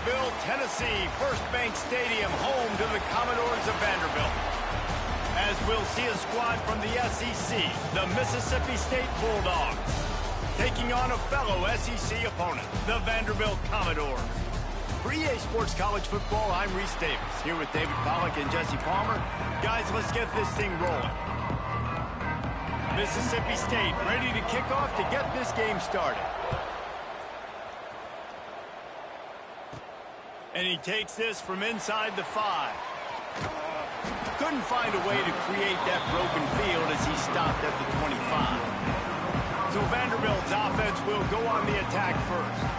Nashville, Tennessee, First Bank Stadium, home to the Commodores of Vanderbilt. As we'll see a squad from the SEC, the Mississippi State Bulldogs, taking on a fellow SEC opponent, the Vanderbilt Commodores. For EA Sports College Football, I'm Reese Davis, here with David Pollack and Jesse Palmer. Guys, let's get this thing rolling. Mississippi State ready to kick off to get this game started. And he takes this from inside the 5. Couldn't find a way to create that broken field as he stopped at the 25. So Vanderbilt's offense will go on the attack first.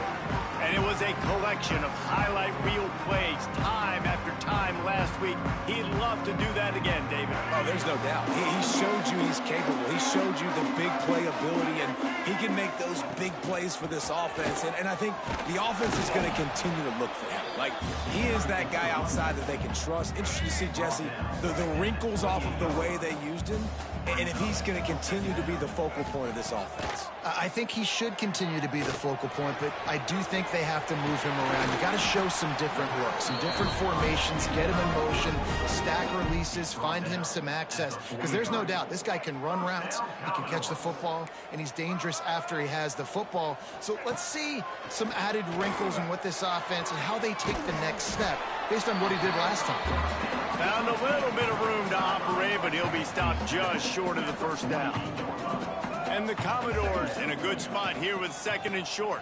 And it was a collection of highlight reel plays time after time last week. He'd love to do that again, David. Oh, there's no doubt. He showed you he's capable. He showed you the big play ability, and he can make those big plays for this offense. And I think the offense is going to continue to look for him. Like, he is that guy outside that they can trust. Interesting to see, Jesse, the wrinkles off of the way they used him, and if he's going to continue to be the focal point of this offense. I think he should continue to be the focal point, but I do think they have to move him around. You got to show some different looks, some different formations, get him in motion, stack releases, find him some access. Because there's no doubt this guy can run routes, he can catch the football, and he's dangerous after he has the football. So let's see some added wrinkles in what this offense and how they take the next step based on what he did last time. Found a little bit of room to operate, but he'll be stopped just short of the first down. And the Commodores in a good spot here with 2nd and short.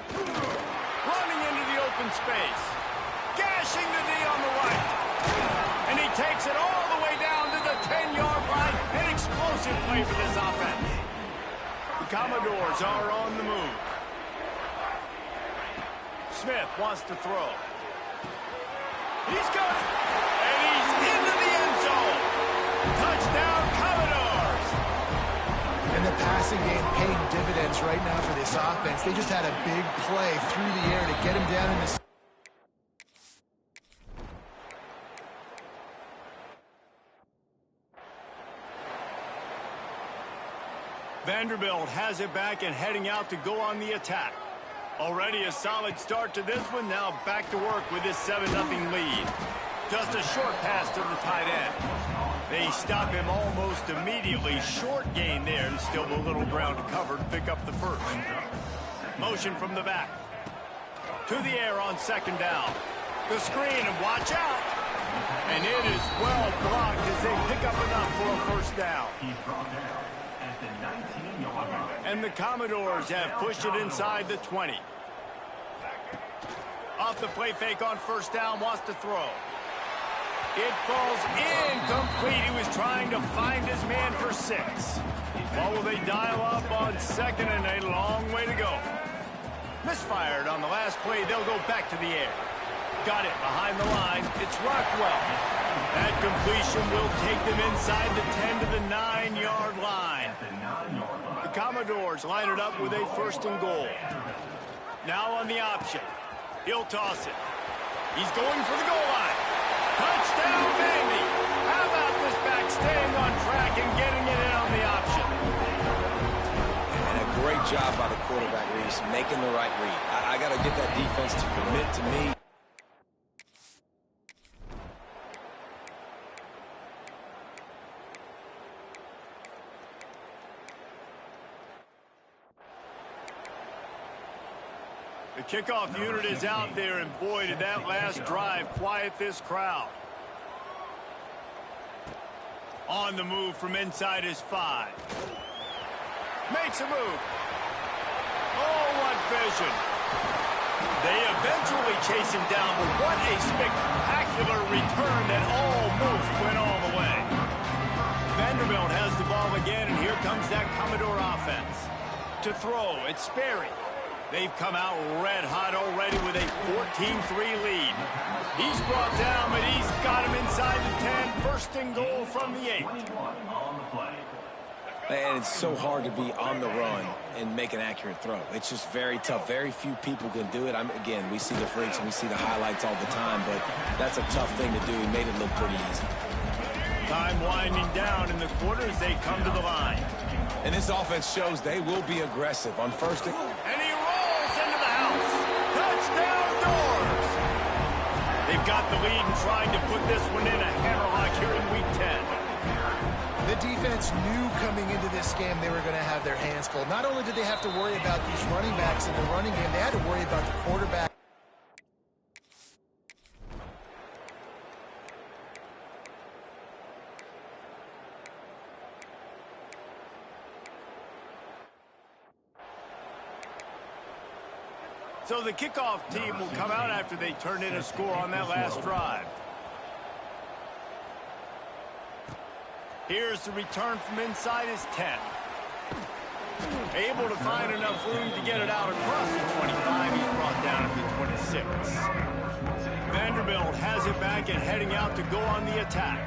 Running into the open space. Gashing the D on the right. And he takes it all the way down to the 10-yard line. An explosive play for this offense. The Commodores are on the move. Smith wants to throw. He's got it. And he's into the end zone. Touchdown, Commodores. And the passing game paying dividends right now for this offense. They just had a big play through the air to get him down in the... Vanderbilt has it back and heading out to go on the attack. Already a solid start to this one. Now back to work with this 7-0 lead. Just a short pass to the tight end. They stop him almost immediately. Short gain there, and still a little ground to cover to pick up the first. Motion from the back. To the air on 2nd down. The screen, and watch out. And it is well blocked as they pick up enough for a first down. And the Commodores have pushed it inside the 20. Off the play fake on first down, wants to throw. It falls incomplete. He was trying to find his man for 6. Well, will they dial up on 2nd and a long way to go? Misfired on the last play. They'll go back to the air. Got it behind the line. It's Rockwell. That completion will take them inside the 10 to the 9-yard line. The Commodores line it up with a 1st and goal. Now on the option. He'll toss it. He's going for the goal line. Touchdown, Vandy. How about this back staying on track and getting it in on the option? And a great job by the quarterback, Reese, making the right read. I got to get that defense to commit to me. The kickoff unit is out there, and boy, did that last drive quiet this crowd. On the move from inside his 5. Makes a move. Oh, what vision. They eventually chase him down, but what a spectacular return that almost went all the way. Vanderbilt has the ball again, and here comes that Commodore offense. To throw, it's Sperry. They've come out red hot already with a 14-3 lead. He's brought down, but he's got him inside the 10. 1st and goal from the 8. And it's so hard to be on the run and make an accurate throw. It's just very tough. Very few people can do it. Again, we see the freaks and we see the highlights all the time, but that's a tough thing to do. He made it look pretty easy. Time winding down in the quarter as they come to the line. And this offense shows they will be aggressive on 1st and... And he rolls into the house. Touchdown, Doors. got the lead and trying to put this one in a hammerlock here in Week 10. The defense knew coming into this game they were going to have their hands full. Not only did they have to worry about these running backs in the running game, they had to worry about the quarterback. So the kickoff team will come out after they turn in a score on that last drive. Here's the return from inside his 10. Able to find enough room to get it out across the 25. He's brought down at the 26. Vanderbilt has it back and heading out to go on the attack.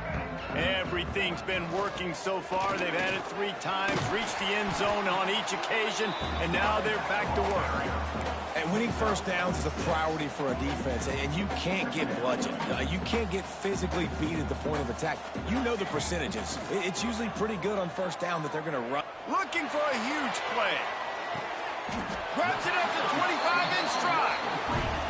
Everything's been working so far. They've had it 3 times, reached the end zone on each occasion, and now they're back to work. And winning first downs is a priority for a defense, and you can't get bludgeoned. You can't get physically beat at the point of attack. You know the percentages. It's usually pretty good on first down that they're going to run. Looking for a huge play. Grabs it at the 25 in stride.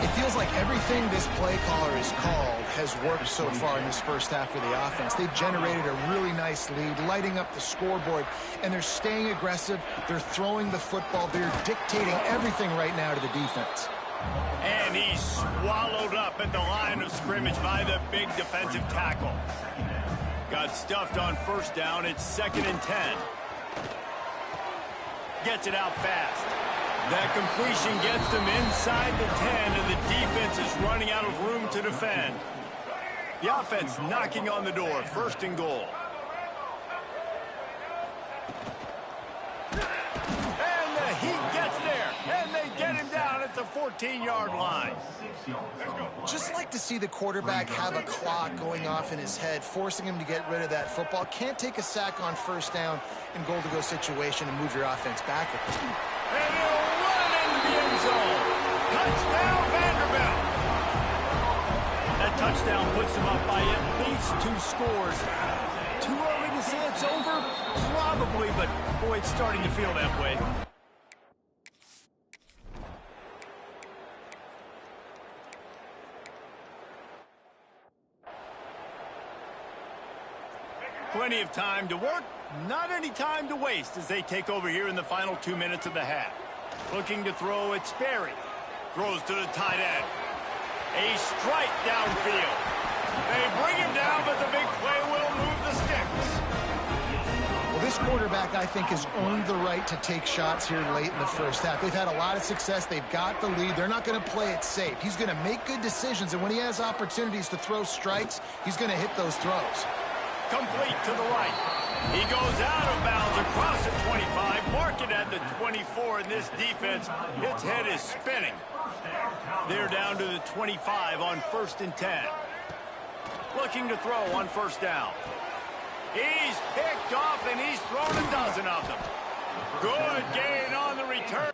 It feels like everything this play caller has called has worked so far in this first half of the offense. They've generated a really nice lead, lighting up the scoreboard, and they're staying aggressive. They're throwing the football. They're dictating everything right now to the defense. And he's swallowed up at the line of scrimmage by the big defensive tackle. Got stuffed on first down. It's 2nd and 10. Gets it out fast. That completion gets them inside the 10, and the defense is running out of room to defend. The offense knocking on the door, 1st and goal. And the Heat gets there, and they get him down at the 14-yard line. Just like to see the quarterback have a clock going off in his head, forcing him to get rid of that football. Can't take a sack on first down in goal-to-go situation and move your offense backwards. And he'll run into the end zone. Touchdown, Vanderbilt. That touchdown puts them up by at least 2 scores. Too early to say it's over? Probably, but boy, it's starting to feel that way. Plenty of time to work, not any time to waste as they take over here in the final 2 minutes of the half. Looking to throw, it's Sperry. Throws to the tight end. A strike downfield. They bring him down, but the big play will move the sticks. Well, this quarterback, I think, has earned the right to take shots here late in the first half. They've had a lot of success. They've got the lead. They're not going to play it safe. He's going to make good decisions, and when he has opportunities to throw strikes, he's going to hit those throws. Complete to the right. He goes out of bounds across the 25, mark it at the 24, and this defense, its head is spinning. They're down to the 25 on 1st and 10. Looking to throw on first down. He's picked off, and he's thrown a dozen of them. Good gain on the return.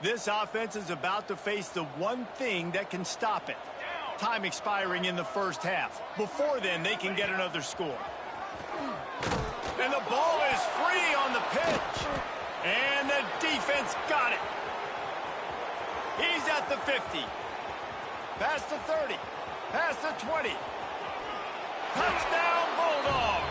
This offense is about to face the one thing that can stop it. Time expiring in the first half. Before then, they can get another score. And the ball is free on the pitch. And the defense got it. He's at the 50. Past the 30. Past the 20. Touchdown, Bulldogs.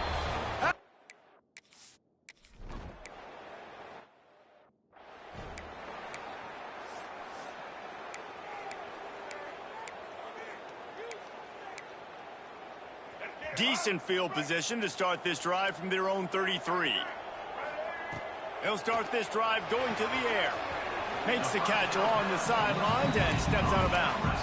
Decent field position to start this drive from their own 33. They'll start this drive going to the air. Makes the catch along the sidelines and steps out of bounds.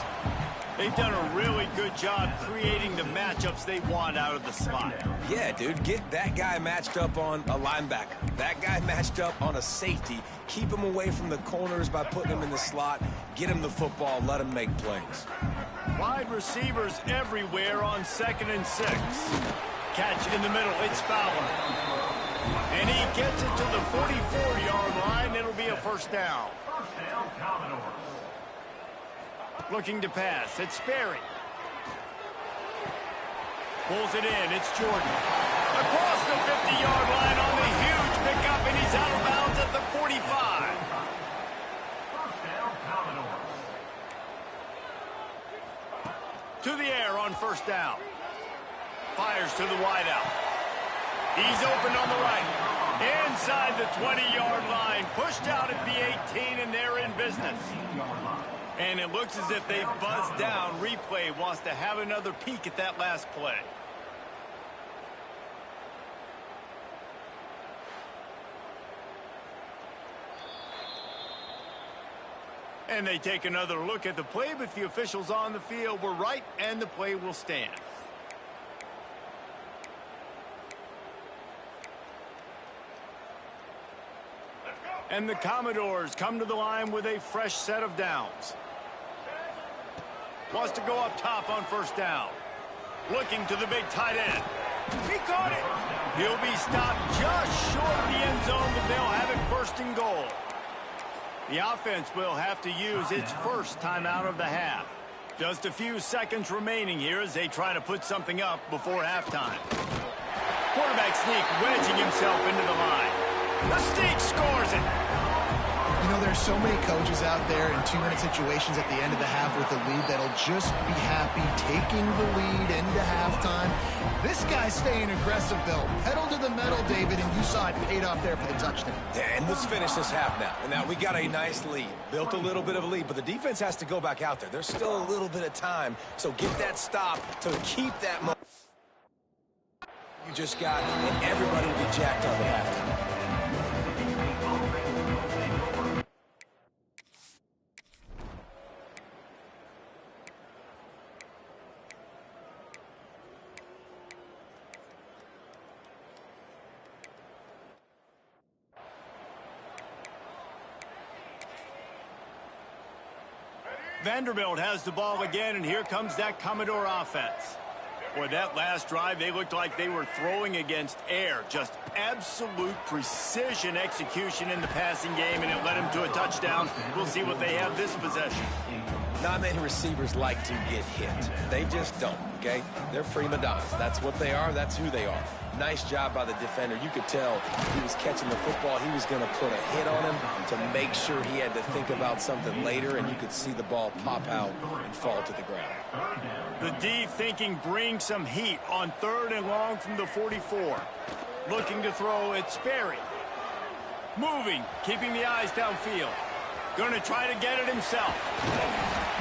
They've done a really good job creating the matchups they want out of the slot. Yeah, dude, get that guy matched up on a linebacker. That guy matched up on a safety. Keep him away from the corners by putting him in the slot. Get him the football. Let him make plays. Wide receivers everywhere on 2nd and 6. Catch in the middle. It's Fowler. And he gets it to the 44-yard line. It'll be a first down. Looking to pass. It's Sperry. Pulls it in. It's Jordan. Across the 50-yard line on the huge pickup, and he's out of bounds at the 45. To the air on first down. Fires to the wideout. He's open on the right. Inside the 20-yard line. Pushed out at the 18, and they're in business. And it looks as if they've buzzed down. Replay wants to have another peek at that last play. And they take another look at the play, but the officials on the field were right, and the play will stand. And the Commodores come to the line with a fresh set of downs. Wants to go up top on first down. Looking to the big tight end. He caught it. He'll be stopped just short of the end zone, but they'll have it first and goal. The offense will have to use its first timeout of the half. Just a few seconds remaining here as they try to put something up before halftime. Quarterback sneak wedging himself into the line. The sneak scores it. You know, there's so many coaches out there in 2-minute situations at the end of the half with the lead that'll just be happy taking the lead into halftime. This guy's staying aggressive, Bill. Pedal to the metal, David, and you saw it paid off there for the touchdown. And let's finish this half now. And now we got a nice lead. Built a little bit of a lead, but the defense has to go back out there. There's still a little bit of time, so get that stop to keep that you just got, and everybody will be jacked up at halftime. Vanderbilt has the ball again, and here comes that Commodore offense. Boy, that last drive, they looked like they were throwing against air. Just absolute precision execution in the passing game, and it led them to a touchdown. We'll see what they have this possession. Not many receivers like to get hit. They just don't, okay? They're prima donnas. That's what they are. That's who they are. Nice job by the defender. You could tell he was catching the football. He was going to put a hit on him to make sure he had to think about something later, and you could see the ball pop out and fall to the ground. The D thinking brings some heat on 3rd and long from the 44. Looking to throw at Sperry. Moving, keeping the eyes downfield. Going to try to get it himself.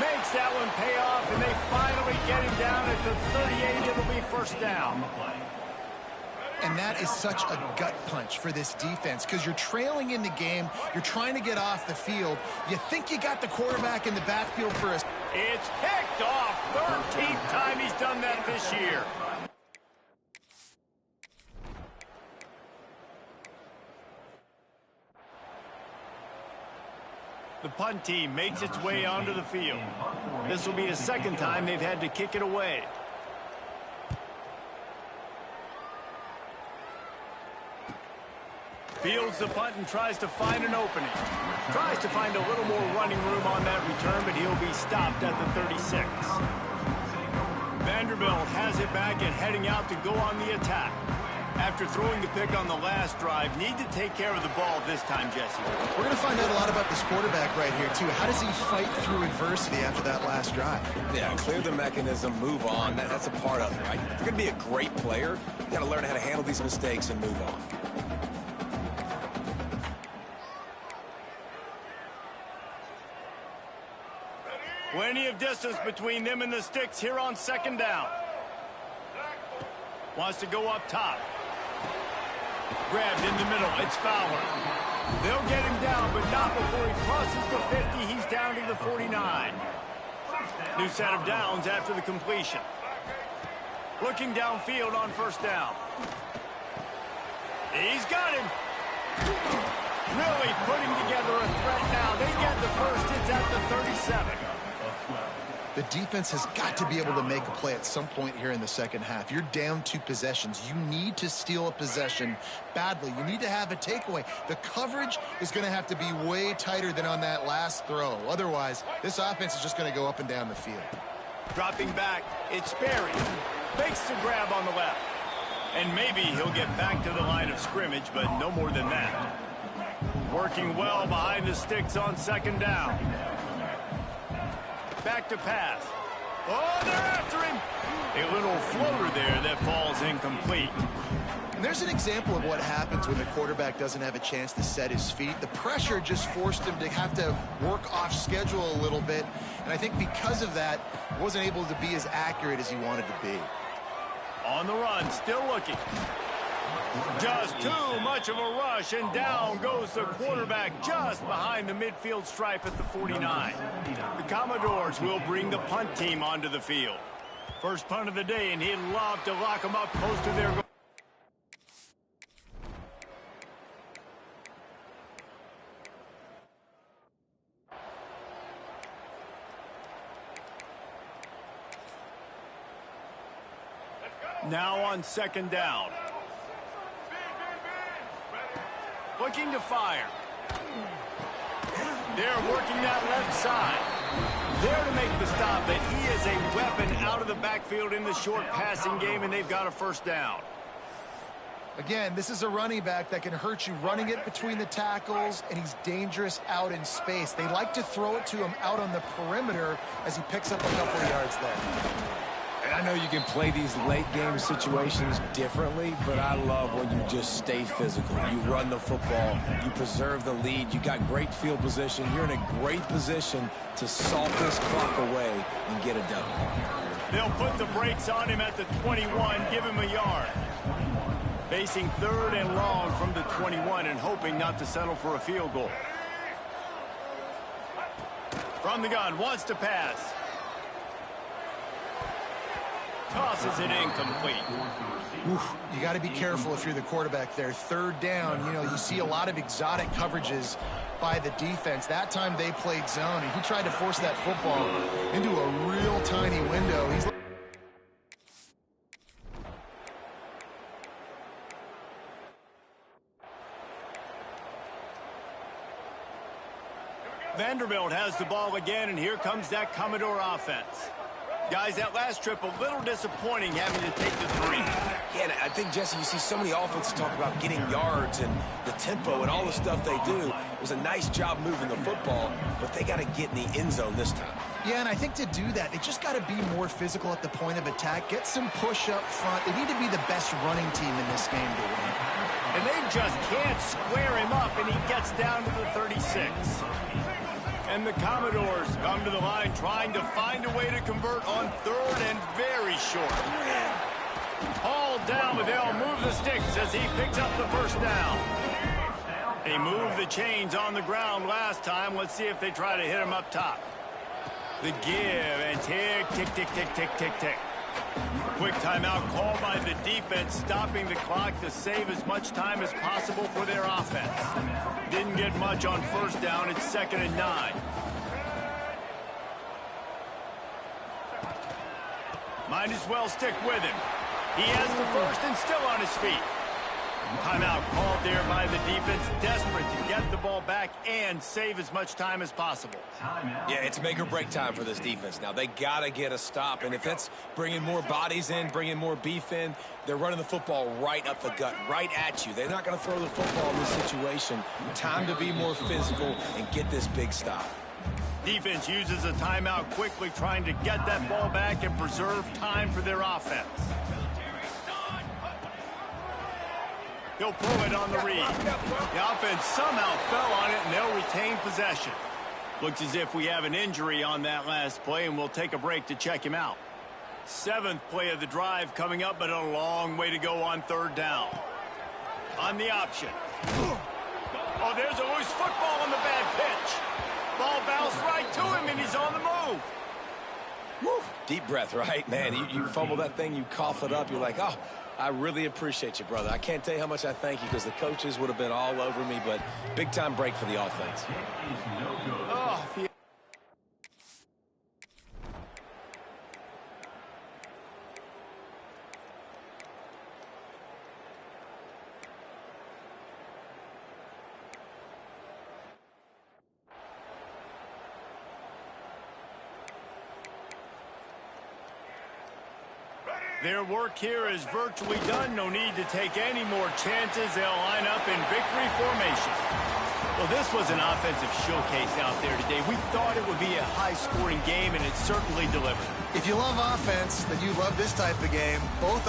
Makes that one pay off, and they finally get him down at the 38. It'll be first down. And that is such a gut punch for this defense because you're trailing in the game. You're trying to get off the field. You think you got the quarterback in the backfield for us. It's picked off. 13th time he's done that this year. The punt team makes its way onto the field. This will be the second time they've had to kick it away. Fields the punt and tries to find an opening. Tries to find a little more running room on that return, but he'll be stopped at the 36. Vanderbilt has it back and heading out to go on the attack. After throwing the pick on the last drive, need to take care of the ball this time, Jesse. We're going to find out a lot about this quarterback right here, too. How does he fight through adversity after that last drive? Yeah, clear the mechanism, move on. That's a part of it, right? If you're going to be a great player, you got to learn how to handle these mistakes and move on. Plenty of distance between them and the sticks here on second down. Wants to go up top. Grabbed in the middle. It's Fowler. They'll get him down, but not before he crosses the 50. He's down to the 49. New set of downs after the completion. Looking downfield on first down. He's got him. Really putting together a threat now. They get the first. It's at the 37. The defense has got to be able to make a play at some point here in the second half. You're down 2 possessions. You need to steal a possession badly. You need to have a takeaway. The coverage is going to have to be way tighter than on that last throw. Otherwise, this offense is just going to go up and down the field. Dropping back, it's Berry. Makes the grab on the left. And maybe he'll get back to the line of scrimmage, but no more than that. Working well behind the sticks on second down. Back to pass. Oh, they're after him. A little floater there that falls incomplete. And there's an example of what happens when the quarterback doesn't have a chance to set his feet. The pressure just forced him to have to work off schedule a little bit. And I think because of that, wasn't able to be as accurate as he wanted to be. On the run, still looking. Just too much of a rush, and down goes the quarterback just behind the midfield stripe at the 49. The Commodores will bring the punt team onto the field. First punt of the day, and he'd love to lock them up close to their goal. Now on second down. Looking to fire. They're working that left side. There to make the stop, but he is a weapon out of the backfield in the short passing game, and they've got a first down. Again, this is a running back that can hurt you running it between the tackles, and he's dangerous out in space. They like to throw it to him out on the perimeter as he picks up a couple of yards there. And I know you can play these late-game situations differently, but I love when you just stay physical. You run the football. You preserve the lead. You got great field position. You're in a great position to salt this clock away and get it done. They'll put the brakes on him at the 21, give him a yard. Facing third and long from the 21 and hoping not to settle for a field goal. From the gun, wants to pass. Tosses it incomplete. Oof, you got to be careful if you're the quarterback there. Third down, you know, you see a lot of exotic coverages by the defense. That time they played zone, and he tried to force that football into a real tiny window. He's Vanderbilt has the ball again, and here comes that Commodore offense. Guys, that last trip a little disappointing having to take the 3. Yeah, I think, Jesse, you see so many offenses talk about getting yards and the tempo and all the stuff they do. It was a nice job moving the football, but they got to get in the end zone this time. Yeah, and I think to do that, they just got to be more physical at the point of attack, get some push up front. They need to be the best running team in this game to win. And they just can't square him up, and he gets down to the 36. And the Commodores come to the line trying to find a way to convert on third and very short. Hauled down, but they'll move the sticks as he picks up the first down. They moved the chains on the ground last time. Let's see if they try to hit him up top. The give and tick, tick, tick, tick, tick, tick, tick. Quick timeout called by the defense, stopping the clock to save as much time as possible for their offense. Didn't get much on first down. It's 2nd and 9. Might as well stick with him. He has the first and still on his feet. Timeout called there by the defense, desperate to get the ball back and save as much time as possible. Yeah, it's make or break time for this defense. Now, they got to get a stop, and if that's bringing more bodies in, bringing more beef in, they're running the football right up the gut, right at you. They're not going to throw the football in this situation. Time to be more physical and get this big stop. Defense uses a timeout quickly, trying to get that ball back and preserve time for their offense. He'll pull it on the read. The offense somehow fell on it, and they'll retain possession. Looks as if we have an injury on that last play, and we'll take a break to check him out. 7th play of the drive coming up, but a long way to go on third down. On the option. Oh, there's a loose football on the bad pitch. Ball bounced right to him, and he's on the move. Woo. Deep breath, right? Man, you fumble that thing, you cough it up, you're like, oh, I really appreciate you, brother. I can't tell you how much I thank you because the coaches would have been all over me, but big-time break for the offense. Oh, Their work here is virtually done. No need to take any more chances. They'll line up in victory formation. Well, this was an offensive showcase out there today. We thought it would be a high-scoring game, and it certainly delivered. If you love offense, then you love this type of game. Both